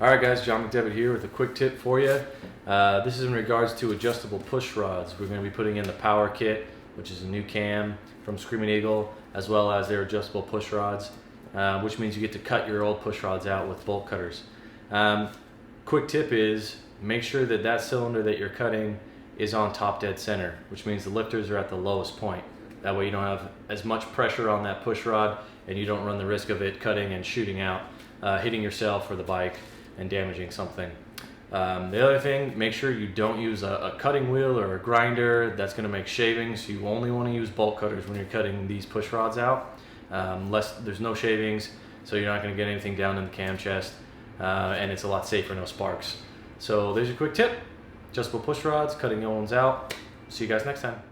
Alright guys, John McDevitt here with a quick tip for you. This is in regards to adjustable push rods. We're going to be putting in the Power Kit, which is a new cam from Screamin, as well as their adjustable push rods, which means you get to cut your old push rods out with bolt cutters. Quick tip is make sure that that cylinder that you're cutting is on top dead center, which means the lifters are at the lowest point. That way you don't have as much pressure on that push rod and you don't run the risk of it cutting and shooting out, hitting yourself or the bike and damaging something. The other thing, make sure you don't use a cutting wheel or a grinder. That's going to make shavings. You only want to use bolt cutters when you're cutting these push rods out, unless there's no shavings, so you're not going to get anything down in the cam chest, and it's a lot safer, no sparks. So there's your quick tip. Adjustable push rods, cutting your ones out. See you guys next time.